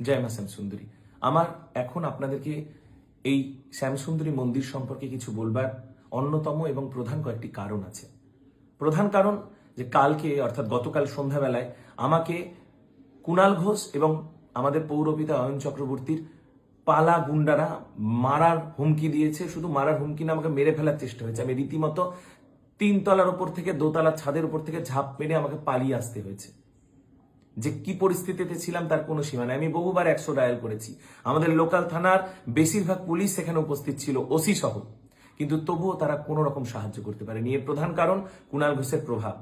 জয় মা শ্যামসুন্দরী। আমার এখন আপনাদেরকে এই শ্যামসুন্দরী মন্দির সম্পর্কে কিছু বলবার অন্যতম এবং প্রধান কয়েকটি কারণ আছে। প্রধান কারণ যে কালকে অর্থাৎ গতকাল সন্ধ্যাবেলায় আমাকে কুণাল ঘোষ এবং আমাদের পৌরপিতা অয়ন চক্রবর্তীর পালা গুন্ডারা মারার হুমকি দিয়েছে। শুধু মারার হুমকি না, আমাকে মেরে ফেলার চেষ্টা হয়েছে। আমি রীতিমতো 3 তলার উপর থেকে 2 তলার ছাদের উপর থেকে ঝাঁপ মেরে আমাকে পালিয়ে আসতে হয়েছে। যে কি পরিস্থিতিতে ছিলাম তার কোনো সীমা নেই। আমি বহুবার 100 ডায়াল করেছি। আমাদের লোকাল থানার বেশিরভাগ পুলিশ সেখানে উপস্থিত ছিল, ওসি সহ, কিন্তু তবুও তারা কোনো রকম সাহায্য করতে পারেনি। এর প্রধান কারণ কুণাল ঘোষের প্রভাব।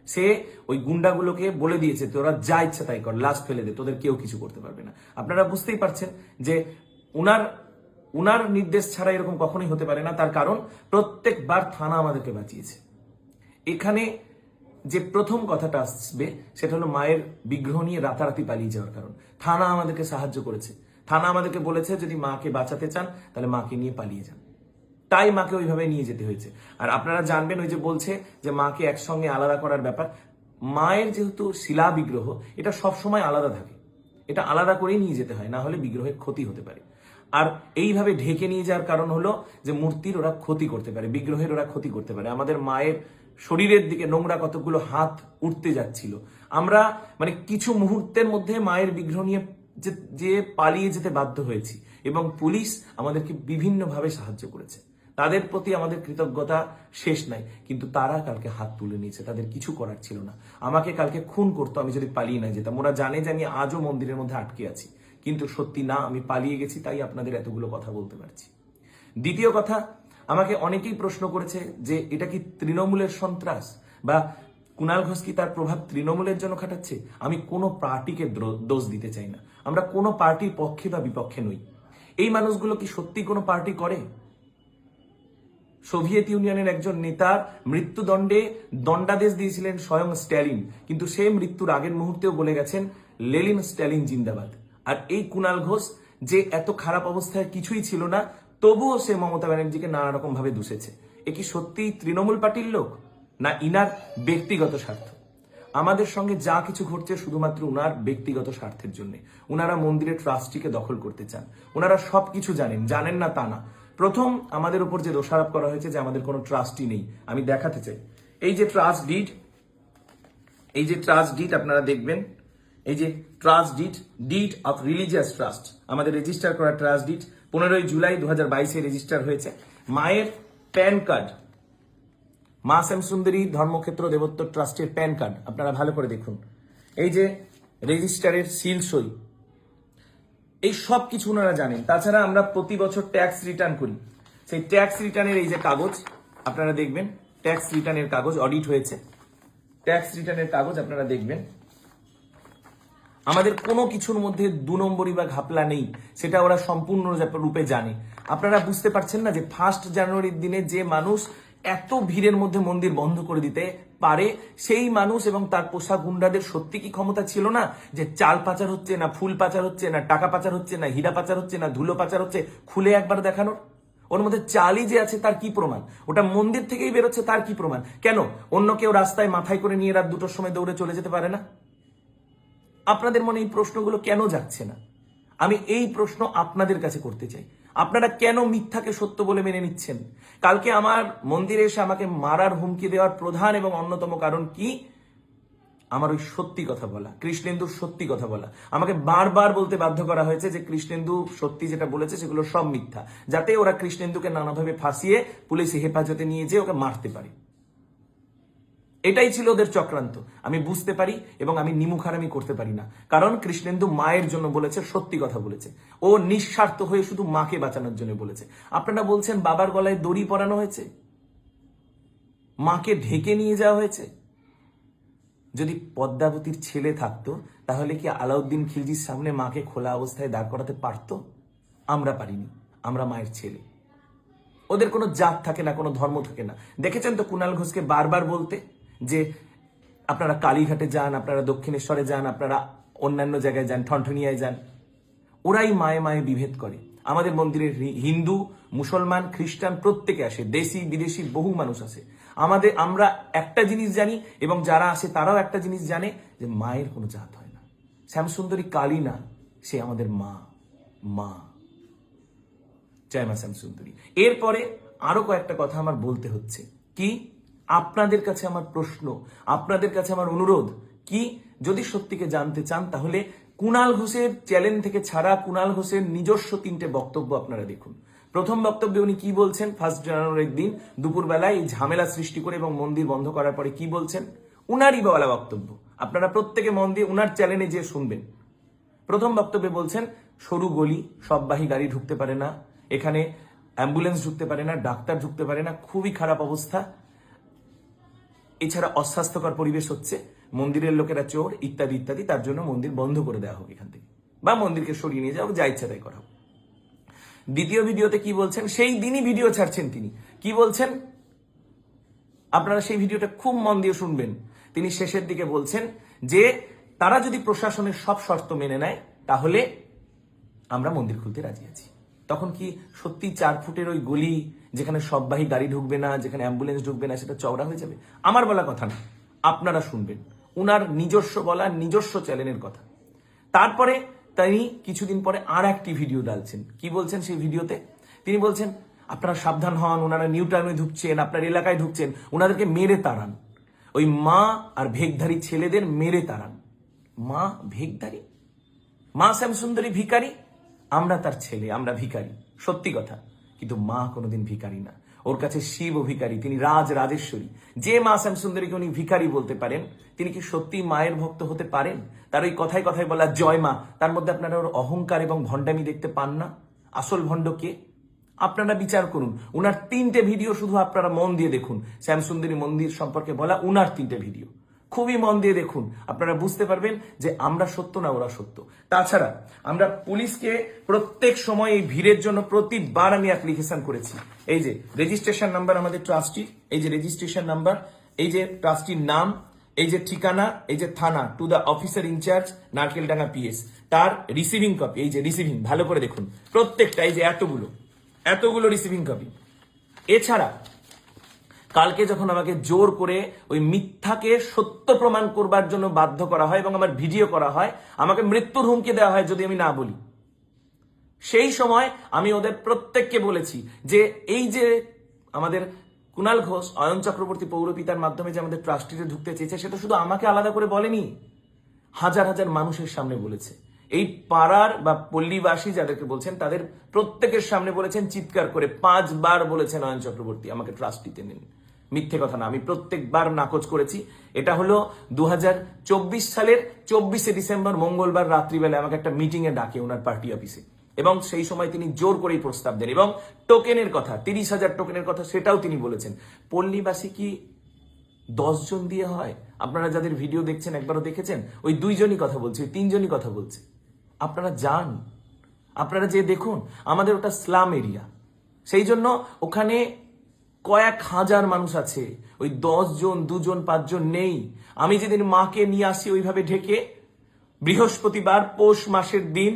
সে ওই গুন্ডাগুলোকে বলে দিয়েছে, তোরা যা ইচ্ছা তাই কর, লাশ ফেলে দে, তোদের কেউ কিছু করতে পারবে না। আপনারা বুঝতেই পারছেন যে উনার নির্দেশ ছাড়া এরকম কখনোই হতে পারে না। তার কারণ প্রত্যেকবার থানা আমাদেরকে বাঁচিয়েছে। এখানে যে প্রথম কথাটা আসবে সেটা হলো মায়ের বিগ্রহ নিয়ে রাতারাতি পালিয়ে যাওয়ার কারণ। থানা আমাদেরকে সাহায্য করেছে। থানা আমাদেরকে বলেছে যদি মাকে বাঁচাতে চান তাহলে মাকে নিয়ে পালিয়ে যান। তাই মাকে ওইভাবে নিয়ে যেতে হয়েছে। আর আপনারা জানবেন, ওই যে বলছে যে মাকে একসঙ্গে আলাদা করার ব্যাপার, মায়ের যেহেতু শিলা বিগ্রহ, এটা সবসময় আলাদা থাকে। এটা আলাদা করেই নিয়ে যেতে হয়, না হলে বিগ্রহের ক্ষতি হতে পারে। আর এইভাবে ঢেকে নিয়ে যাওয়ার কারণ হলো যে মূর্তির ওরা ক্ষতি করতে পারে, বিগ্রহের ওরা ক্ষতি করতে পারে। আমাদের মায়ের শরীরের দিকে নোংরা কতগুলো হাত উঠতে যাচ্ছিল। আমরা কিছু মুহূর্তের মধ্যে মায়ের বিগ্রহ নিয়ে যে পালিয়ে যেতে বাধ্য হয়েছি, এবং পুলিশ আমাদেরকে বিভিন্নভাবে সাহায্য করেছে। তাদের প্রতি আমাদের কৃতজ্ঞতা শেষ নাই। কিন্তু তারা কালকে হাত তুলে নিয়েছে, তাদের কিছু করার ছিল না। আমাকে কালকে খুন করতো আমি যদি পালিয়ে না যেতাম। ওরা জানে যে আমি আজও মন্দিরের মধ্যে আটকে আছি, কিন্তু সত্যি না, আমি পালিয়ে গেছি, তাই আপনাদের এতগুলো কথা বলতে পারছি। দ্বিতীয় কথা, আমাকে অনেকেই প্রশ্ন করেছে যে এটা কি তৃণমূলের সন্ত্রাস, বা কুণাল ঘোষ কি তার প্রভাব তৃণমূলের জন্য খাটাচ্ছে? আমি কোনো পার্টিকে দোষ দিতে চাই না। আমরা কোনো পার্টির পক্ষে বা বিপক্ষে নই। এই মানুষগুলো কি সত্যি কোনো পার্টি করে? সোভিয়েত ইউনিয়নের একজন নেতার মৃত্যুদণ্ডে দণ্ডাদেশ দিয়েছিলেন স্বয়ং স্ট্যালিন, কিন্তু সে মৃত্যুর আগের মুহূর্তেও বলে গেছেন লেনিন স্ট্যালিন জিন্দাবাদ। আর এই কুণাল ঘোষ যে এত খারাপ অবস্থায় কিছুই ছিল না, তবুও সে মমতা ব্যানার্জিকে নানা রকম ভাবে দূষেছে। এ কি সত্যিই তৃণমূল পার্টির লোক, না ইনার ব্যক্তিগত স্বার্থ? আমাদের সঙ্গে যা কিছু ঘটছে শুধুমাত্র উনার ব্যক্তিগত স্বার্থের জন্য। উনারা মন্দিরের ট্রাস্টিকে দখল করতে চান। উনারা সবকিছু জানেন না তা না। প্রথম আমাদের উপর যে দোষারোপ করা হয়েছে যে আমাদের কোনো ট্রাস্টি নেই, আমি দেখাতে চাই। এই যে ট্রাস্ট ডিড আপনারা দেখবেন, এই যে trust did of religious trust, আমাদের রেজিস্টার করা ট্রাস্ট ডিড 15 জুলাই 2022 রেজিস্টার হয়েছে। মায়ের প্যান কার্ড, মা শ্যামসুন্দরী ধর্মক্ষেত্র দেবোত্তর ট্রাস্টের প্যান কার্ড, আপনারা ভালো করে দেখুন। এই যে রেজিস্টারের সিল সই, এই সব কিছু ওনারা জানেন। তাছাড়া আমরা প্রতি বছর ট্যাক্স রিটার্ন করি, সেই ট্যাক্স রিটার্নের এই যে কাগজ আপনারা দেখবেন, ট্যাক্স রিটার্নের কাগজ অডিট হয়েছে, ট্যাক্স রিটার্নের কাগজ আপনারা দেখবেন। আমাদের কোনো কিছুর মধ্যে 2 নম্বরই বা ঘাপলা নেই, সেটা ওরা সম্পূর্ণ রূপে জানে। আপনারা বুঝতে পারছেন না যে 1 জানুয়ারির দিনে যে মানুষ এত ভিড়ের মধ্যে মন্দির বন্ধ করে দিতে পারে, সেই মানুষ এবং তার পোষা গুন্ডাদের সত্যি কি ক্ষমতা ছিল না যে চাল পাচার হচ্ছে না, ফুল পাচার হচ্ছে না, টাকা পাচার হচ্ছে না, হীরা পাচার হচ্ছে না, ধুলো পাচার হচ্ছে, খুলে একবার দেখানোর? ওর মধ্যে চালই যে আছে তার কি প্রমাণ? ওটা মন্দির থেকেই বেরোচ্ছে তার কি প্রমাণ? কেন অন্য কেউ রাস্তায় মাথায় করে নিয়ে রাত 2টোর সময় দৌড়ে চলে যেতে পারে না? আপনাদের মনে এই প্রশ্নগুলো কেন যাচ্ছে না? আমি এই প্রশ্ন আপনাদের কাছে করতে চাই। আপনারা কেন মিথ্যাকে সত্য বলে মেনে নিচ্ছেন? কালকে আমার মন্দিরে এসে আমাকে মারার হুমকি দেওয়ার প্রধান এবং অন্যতম কারণ কি? আমার ওই সত্যি কথা বলা, কৃষ্ণেন্দুর সত্যি কথা বলা। আমাকে বারবার বলতে বাধ্য করা হয়েছে যে কৃষ্ণেন্দু সত্যি যেটা বলেছে সেগুলো সব মিথ্যা, যাতে ওরা কৃষ্ণেন্দুকে নানাভাবে ফাঁসিয়ে পুলিশ হেফাজতে নিয়ে যেয়ে ওকে মারতে পারে। এটাই ছিল ওদের চক্রান্ত। আমি বুঝতে পারি এবং আমি নিমুখারামি করতে পারি না, কারণ কৃষ্ণেন্দু মায়ের জন্য বলেছে, সত্যি কথা বলেছে। ও নিঃস্বার্থ হয়ে শুধু মাকে বাঁচানোর জন্য বলেছে। আপনারা বলছেন বাবার গলায় দড়ি পরানো হয়েছে, মাকে ঢেকে নিয়ে যাওয়া হয়েছে। যদি পদ্মাবতীর ছেলে থাকতো তাহলে কি আলাউদ্দিন খিলজির সামনে মাকে খোলা অবস্থায় দাঁড় করাতে পারতো? আমরা পারিনি, আমরা মায়ের ছেলে। ওদের কোনো জাত থাকে না, কোনো ধর্ম থাকে না। দেখেছেন তো কুণাল ঘোষকে বারবার বলতে যে আপনারা কালীঘাটে যান, আপনারা দক্ষিণেশ্বরে যান, আপনারা অন্যান্য জায়গায় যান, ঠনঠনিয়ায় যান। ওরাই মায়ে মায়ে বিভেদ করে। আমাদের মন্দিরে হিন্দু, মুসলমান, খ্রিস্টান প্রত্যেকে আসে, দেশি বিদেশি বহু মানুষ আসে। আমরা একটা জিনিস জানি, এবং যারা আসে তারাও একটা জিনিস জানে, যে মায়ের কোনো জাত হয় না। শ্যামসুন্দরী কালী না, সে আমাদের মা। মা জয় মা শ্যামসুন্দরী। এরপরে আরো কয়েকটা কথা আমার বলতে হচ্ছে। কি? আপনাদের কাছে আমার প্রশ্ন, আপনাদের কাছে আমার অনুরোধ কি, যদি সত্যিকে জানতে চান তাহলে কুণাল ঘোষের চ্যানেল থেকে ছাড়া কুণাল ঘোষের নিজস্ব 3টে বক্তব্য আপনারা দেখুন। প্রথম বক্তব্যে উনি কি বলছেন, 1 জানুয়ারির দিন দুপুরবেলায় এই ঝামেলা সৃষ্টি করে এবং মন্দির বন্ধ করার পরে কি বলছেন, উনারই বলা বক্তব্য। আপনারা প্রত্যেকে মন দিয়ে উনার চ্যানেলে যে শুনবেন। প্রথম বক্তব্যে বলছেন সরু গলি, সববাহী গাড়ি ঢুকতে পারে না, এখানে অ্যাম্বুলেন্স ঢুকতে পারে না, ডাক্তার ঢুকতে পারে না, খুবই খারাপ অবস্থা, এছাড়া অস্বাস্থ্যকর পরিবেশ হচ্ছে, মন্দিরের লোকেরা চোর, ইত্যাদি ইত্যাদি, তার জন্য মন্দির বন্ধ করে দেওয়া হোক এখান থেকে, বা মন্দিরকে সরিয়ে নিয়ে যাও, যা ইচ্ছা তাই করা হোক। দ্বিতীয় ভিডিওতে কি বলছেন, সেই দিনই ভিডিও ছাড়ছেন তিনি, কি বলছেন আপনারা সেই ভিডিওটা খুব মন দিয়ে শুনবেন। তিনি শেষের দিকে বলছেন যে তারা যদি প্রশাসনের সব শর্ত মেনে নেয় তাহলে আমরা মন্দির খুলতে রাজি আছি। তখন কি সত্যি 4 ফুটের ওই গলি, যেখানে সববাহী গাড়ি ঢুকবে না, যেখানে অ্যাম্বুলেন্স ঢুকবে না, সেটা চওড়া হয়ে যাবে? আমার বলা কথা না, আপনারা শুনবেন উনার নিজস্ব বলা, নিজস্ব চ্যানেলের কথা। তারপরে তিনি কিছুদিন পরে আর একটি ভিডিও ডালছেন। কি বলছেন সেই ভিডিওতে? তিনি বলছেন আপনারা সাবধান হন, ওনারা নিউ টাউনে ঢুকছেন, আপনার এলাকায় ঢুকছেন, ওনাদেরকে মেরে তাড়ান, ওই মা আর ভেকধারী ছেলেদের মেরে তাড়ান। মা ভেকধারী? মা শ্যামসুন্দরী ভিখারি, আমরা তার ছেলে, আমরা ভিখারি, সত্যি কথা। কিন্তু মা কোনোদিন ভিখারি না, ওর কাছে শিব ভিখারি, তিনি রাজেশ্বরী। যে মা শ্যামসুন্দরীকে উনি ভিখারি বলতে পারেন, তিনি কি সত্যি মায়ের ভক্ত হতে পারেন? তার ওই কথায় কথায় বলা জয় মা, তার মধ্যে আপনারা ওর অহংকার এবং ভণ্ডামি দেখতে পান না? আসল ভণ্ড কে? আপনারা বিচার করুন। উনার 3টে ভিডিও শুধু আপনারা মন দিয়ে দেখুন, শ্যামসুন্দরী মন্দির সম্পর্কে বলা উনার 3টে ভিডিও খুবই মন দিয়ে দেখুন, আপনারা বুঝতে পারবেন যে আমরা সত্য না ওরা সত্য। তাছাড়া আমরা পুলিশকে প্রত্যেক সময় এই ভিড়ের জন্য প্রতিবার আমি অ্যাপ্লিকেশন করেছি। এই যে রেজিস্ট্রেশন নাম্বার আমাদের ট্রাস্টির, এই যে রেজিস্ট্রেশন নাম্বার, এই যে ট্রাস্টির নাম, এই যে ঠিকানা, এই যে থানা, to the officer in charge Narkeldanga PS, তার রিসিভিং কপি, এই যে রিসিভিং, ভালো করে দেখুন প্রত্যেকটা, এই যে এতগুলো রিসিভিং কপি। এছাড়া কালকে যখন আমাকে জোর করে ওই মিথ্যাকে সত্য প্রমাণ করবার জন্য বাধ্য করা হয় এবং আমার ভিডিও করা হয়, আমাকে মৃত্যুর হুমকি দেওয়া হয় যদি আমি না বলি, সেই সময় আমি ওদের প্রত্যেককে বলেছি যে এই যে আমাদের কুণাল ঘোষ অয়ন চক্রবর্তী পৌরপিতার মাধ্যমে যে আমাদের ট্রাস্টিতে ঢুকতে চেয়েছে, সেটা শুধু আমাকে আলাদা করে বলেনি, হাজার হাজার মানুষের সামনে বলেছে। এই পাড়ার বা পল্লীবাসী যাদেরকে বলছেন তাদের প্রত্যেকের সামনে বলেছেন, চিৎকার করে 5 বার বলেছেন অয়ন চক্রবর্তী আমাকে ট্রাস্টিতে নিন। মিথ্যে কথা না, আমি প্রত্যেকবার নাকচ করেছি। এটা হলো 2024 সালের 24শে ডিসেম্বর মঙ্গলবার রাত্রিবেলা আমাকে একটা মিটিং এ ডাকে ওনার পার্টি অফিসে, এবং সেই সময় তিনি জোর করেই প্রস্তাব দেন এবং টোকেনের কথা, 30,000 টোকেনের কথা, সেটাও তিনি বলেছেন। পল্লীবাসী কি 10 জন দিয়ে হয়? আপনারা যাদের ভিডিও দেখছেন একবারও দেখেছেন? ওই 2 জনই কথা বলছে, ওই 3 জনই কথা বলছে। আপনারা যান, আপনারা যে দেখুন, আমাদের ওটা স্লাম এরিয়া, সেই জন্য ওখানে কয়েক হাজার মানুষ আছে, ওই 10 জন 2 জন 5 জন নেই। আমি যেদিন মাকে নিয়ে আসি ওইভাবে ঢেকে, বৃহস্পতিবার পৌষ মাসের দিন,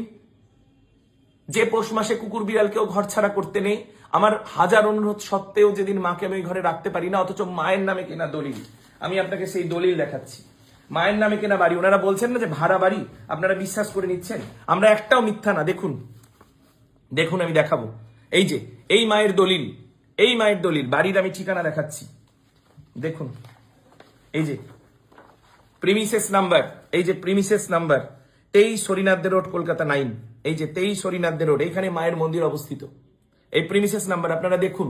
যে পৌষ মাসে কুকুর বিড়ালকেও ঘর ছাড়া করতে নেই, আমার হাজার অনুরোধ সত্ত্বেও যেদিন মাকে আমি ঘরে রাখতে পারি না, অথচ মায়ের নামে কেনা দলিল, আমি আপনাকে সেই দলিল দেখাচ্ছি, মায়ের নামে কেনা বাড়ি। ওনারা বলছেন না যে ভাড়া বাড়ি, আপনারা বিশ্বাস করে নিচ্ছেন, আমরা একটাও মিথ্যা না। দেখুন দেখুন, আমি দেখাবো, এই যে এই মায়ের দলিল, এই মায়ের দলিল, বাড়ির আমি ঠিকানা দেখাচ্ছি, দেখুন, এই যে প্রিমিসেস নাম্বার, এই যে প্রিমিসেস নাম্বার 23 হরিনাথদের রোড, কলকাতা 9, এই যে 23 হরিনাথদের রোড, এইখানে মায়ের মন্দির অবস্থিত। এই প্রিমিসেস নাম্বার আপনারা দেখুন,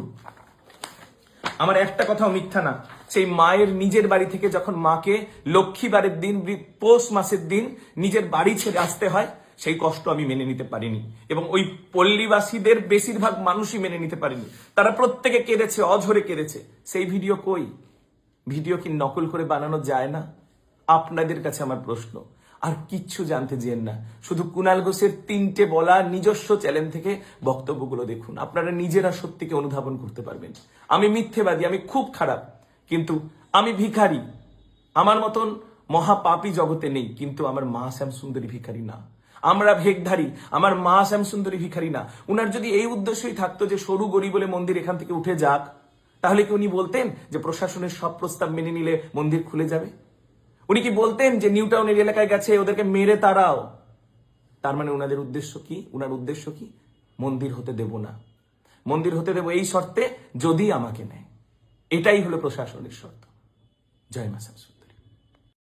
আমার একটা কথাও মিথ্যা না। সেই মায়ের নিজের বাড়ি থেকে যখন মাকে লক্ষ্মীবারের দিন, পৌষ মাসের দিন নিজের বাড়ি ছেড়ে আসতে হয়, সেই কষ্ট আমি মেনে নিতে পারিনি, এবং ওই পল্লীবাসীদের বেশিরভাগ মানুষই মেনে নিতে পারেনি। তারা প্রত্যেকে কেঁদেছে, অঝরে কেঁদেছে। সেই ভিডিও কই? ভিডিও কি নকল করে বানানো যায় না? আপনাদের কাছে আমার প্রশ্ন, আর কিচ্ছু জানতে যেন না, শুধু কুণাল ঘোষের 3টে বলা নিজস্ব চ্যানেল থেকে বক্তব্যগুলো দেখুন, আপনারা নিজেরা সত্যিকে অনুধাবন করতে পারবেন। আমি মিথ্যেবাদী, আমি খুব খারাপ, কিন্তু আমি ভিখারি। আমার মতন মহাপাপী জগতে নেই, কিন্তু আমার মা শ্যামসুন্দরী ভিখারি না। আমরা ভেকধারী, আমার মা শ্যামসুন্দরী ভিখারি না। উনার যদি এই উদ্দেশ্যই থাকতো যে সরু গরি বলে মন্দির এখান থেকে উঠে যাক, তাহলে কি উনি বলতেন যে প্রশাসনের সব প্রস্তাব মেনে নিলে মন্দির খুলে যাবে? উনি কি বলতেন যে নিউ টাউনের এলাকায় গেছে ওদেরকে মেরে তাড়াও? তার মানে ওনাদের উদ্দেশ্য কি? ওনার উদ্দেশ্য কি? মন্দির হতে দেব না, মন্দির হতে দেব এই শর্তে যদি আমাকে নেয়। এটাই হলো প্রশাসনের শর্ত। জয় মা শামসুন্দরী।